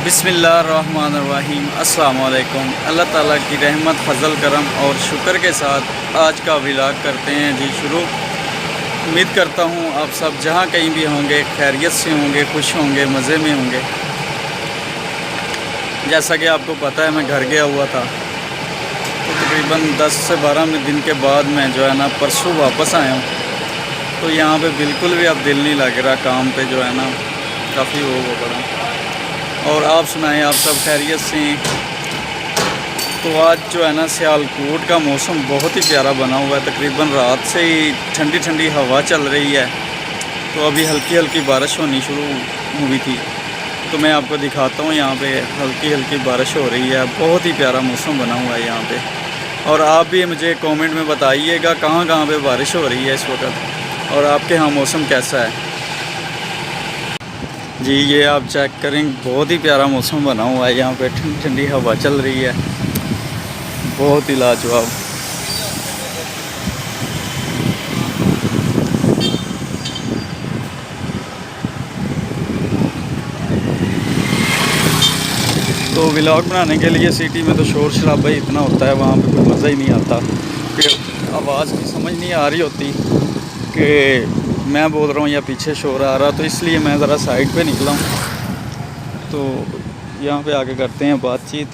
बिस्मिल्लाहिर्रहमानिर्रहीम अस्सलाम वालेकुम। अल्लाह ताला की रहमत फजल करम और शुक्र के साथ आज का व्लॉग करते हैं जी शुरू। उम्मीद करता हूँ आप सब जहाँ कहीं भी होंगे खैरियत से होंगे, खुश होंगे, मज़े में होंगे। जैसा कि आपको पता है मैं घर गया हुआ था, तो तकरीबन 10 से 12 दिन के बाद मैं जो है ना परसों वापस आया हूँ। तो यहाँ पे बिल्कुल भी अब दिल नहीं लग रहा काम पे, जो है ना काफ़ी वो पड़ा। और आप सुनाएं, आप सब खैरियत से हैं? तो आज जो है ना सियालकोट का मौसम बहुत ही प्यारा बना हुआ है। तकरीबन रात से ही ठंडी ठंडी हवा चल रही है, तो अभी हल्की हल्की बारिश होनी शुरू हुई थी। तो मैं आपको दिखाता हूँ, यहाँ पे हल्की हल्की बारिश हो रही है। बहुत ही प्यारा मौसम बना हुआ है यहाँ पे। और आप भी मुझे कमेंट में बताइएगा कहाँ कहाँ पे बारिश हो रही है इस वक्त, और आपके यहाँ मौसम कैसा है जी। ये आप चेक करें, बहुत ही प्यारा मौसम बना हुआ है यहाँ पे। ठंडी ठंडी हवा चल रही है, बहुत ही लाजवाब। तो व्लॉग बनाने के लिए सिटी में तो शोर शराबा ही इतना होता है, वहाँ पे कोई मज़ा ही नहीं आता कि आवाज़ की समझ नहीं आ रही होती कि मैं बोल रहा हूँ या पीछे शोर आ रहा। तो इसलिए मैं ज़रा साइड पे निकला हूँ। तो यहाँ पे आके करते हैं बातचीत।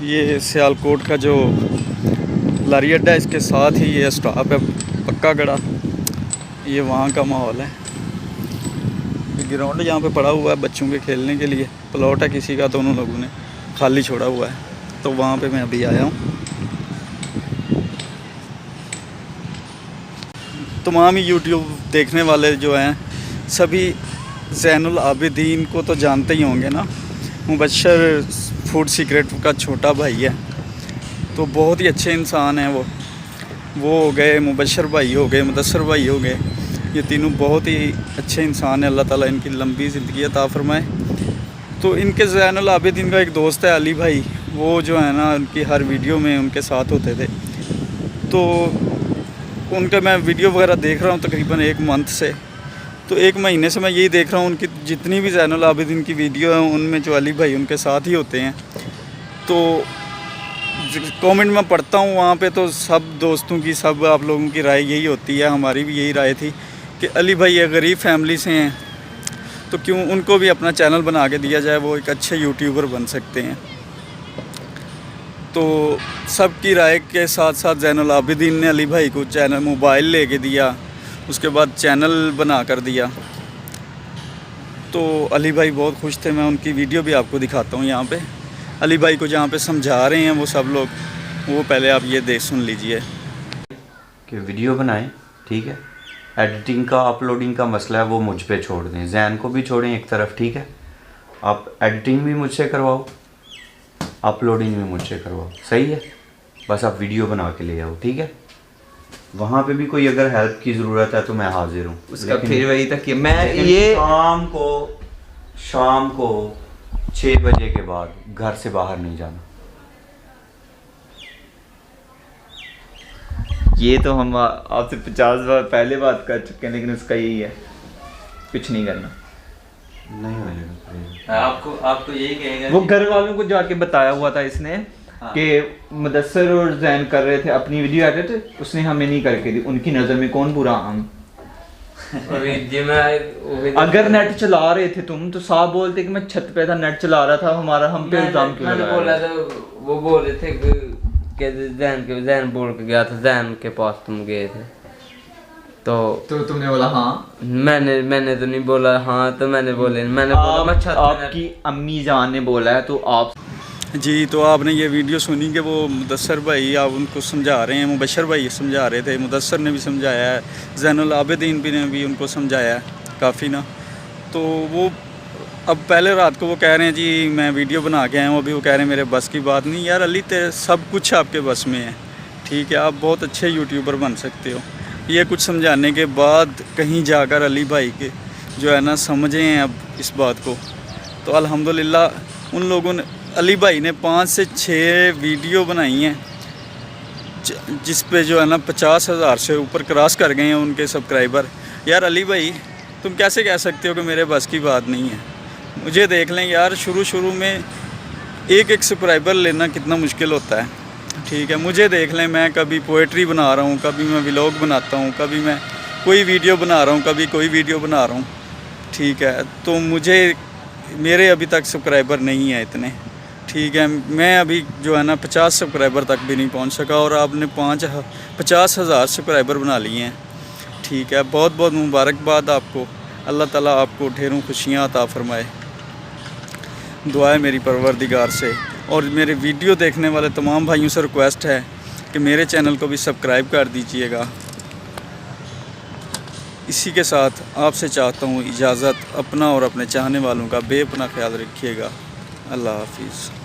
ये सियालकोट का जो लारी अड्डा है, इसके साथ ही ये स्टॉप है पक्का गड़ा। ये वहाँ का माहौल है। ग्राउंड यहाँ पे पड़ा हुआ है बच्चों के खेलने के लिए। प्लॉट है किसी का, तो उन लोगों ने खाली छोड़ा हुआ है, तो वहाँ पे मैं अभी आया हूँ। तमाम यूट्यूब देखने वाले जो हैं सभी ज़ैनुल आबिदीन को तो जानते ही होंगे ना। मुबशर फूड सीक्रेट का छोटा भाई है, तो बहुत ही अच्छे इंसान हैं वो हो गए, मुबशर भाई हो गए, मुदस्सर भाई हो गए। ये तीनों बहुत ही अच्छे इंसान हैं। अल्लाह ताला इनकी लंबी ज़िंदगी अता फरमाए। तो इनके ज़ैनुल आबिदीन का एक दोस्त है अली भाई, वो जो है ना उनकी हर वीडियो में उनके साथ होते थे। तो उनका मैं वीडियो वगैरह देख रहा हूँ तकरीबन 1 मंथ से। तो 1 महीने से मैं यही देख रहा हूँ, उनकी जितनी भी ज़ैनुल आबिदीन की वीडियो हैं उनमें जो अली भाई उनके साथ ही होते हैं। तो कमेंट में पढ़ता हूँ वहाँ पे, तो सब दोस्तों की, सब आप लोगों की राय यही होती है, हमारी भी यही राय थी कि अली भाई ये गरीब फैमिली से हैं, तो क्यों उनको भी अपना चैनल बना के दिया जाए, वो एक अच्छे यूट्यूबर बन सकते हैं। तो सबकी राय के साथ साथ ज़ैनुल आबिदीन ने अली भाई को चैनल मोबाइल लेके दिया, उसके बाद चैनल बना कर दिया। तो अली भाई बहुत खुश थे। मैं उनकी वीडियो भी आपको दिखाता हूँ यहाँ पे। अली भाई को जहाँ पे समझा रहे हैं वो सब लोग, वो पहले आप ये सुन लीजिए कि वीडियो बनाएं, ठीक है। एडिटिंग का, अपलोडिंग का मसला है वो मुझ पे छोड़ दें, जैन को भी छोड़ें एक तरफ, ठीक है। आप एडिटिंग भी मुझसे करवाओ, अपलोडिंग भी मुझसे करवाओ, सही है। बस आप वीडियो बना के ले आओ, ठीक है। वहाँ पे भी कोई अगर हेल्प की ज़रूरत है तो मैं हाजिर हूँ। उसका फिर वही तक कि मैं ये शाम को 6 बजे के बाद घर से बाहर नहीं जाना। ये तो हम आपसे 50 बार पहले बात कर चुके हैं, लेकिन उसका यही है, कुछ नहीं करना। नहीं होगा आपको यही कहेगा। वो घर वालों को जाके बताया हुआ था इसने कि मुदस्सर और जैन कर रहे थे अपनी वीडियो एडिट, उसने हमें नहीं करके दी। उनकी नज़र में कौन बुरा, हम। अगर नेट चला रहे थे तुम तो साफ बोलते कि मैं छत पे था, नेट चला रहा था, हमारा हम पे इल्जाम क्यों लगा बोला था। वो बोल रहे थे कि जैन बोल के गया था, जैन के पास तुम गए थे, तो तुमने बोला हाँ। मैंने तो नहीं बोला हाँ, तो मैंने बोला मैं छत। आपकी अम्मी जान ने बोला है तो आप जी। तो आपने ये वीडियो सुनी कि वो मुदस्सर भाई आप उनको समझा रहे हैं, मुबशर भाई समझा रहे थे, मुदस्सर ने भी समझाया है, ज़ैनुल आबिदीन भी ने भी उनको समझाया है काफ़ी ना। तो वो अब पहले रात को वो कह रहे हैं जी मैं वीडियो बना के आया हूँ, अभी वो कह रहे हैं मेरे बस की बात नहीं। यार अली तेरे सब कुछ आपके बस में है, ठीक है, आप बहुत अच्छे यूट्यूबर बन सकते हो। ये कुछ समझाने के बाद कहीं जाकर अली भाई के जो है ना समझे हैं अब इस बात को। तो अल्हम्दुलिल्लाह उन लोगों ने, अली भाई ने 5 से 6 वीडियो बनाई हैं जिस पे जो है ना 50,000 से ऊपर क्रॉस कर गए हैं उनके सब्सक्राइबर। यार अली भाई तुम कैसे कह सकते हो कि मेरे बस की बात नहीं है? मुझे देख लें यार, शुरू में एक सब्सक्राइबर लेना कितना मुश्किल होता है, ठीक है? मुझे देख लें, मैं कभी पोएट्री बना रहा हूँ, कभी मैं व्लॉग बनाता हूँ, कभी मैं कोई वीडियो बना रहा हूँ, कभी कोई वीडियो बना रहा हूँ, ठीक है? तो मेरे अभी तक सब्सक्राइबर नहीं है इतने, ठीक है? मैं अभी जो है ना 50 सब्सक्राइबर तक भी नहीं पहुंच सका और आपने 50,000 सब्सक्राइबर बना लिए हैं, ठीक है? बहुत बहुत मुबारकबाद आपको। अल्लाह ताला आपको ढेरों खुशियाँ अता फ़रमाए, दुआ है मेरी परवरदिगार से। और मेरे वीडियो देखने वाले तमाम भाइयों से रिक्वेस्ट है कि मेरे चैनल को भी सब्सक्राइब कर दीजिएगा। इसी के साथ आपसे चाहता हूँ इजाज़त। अपना और अपने चाहने वालों का बेपनाह ख्याल रखिएगा। अल्लाह हाफिज़।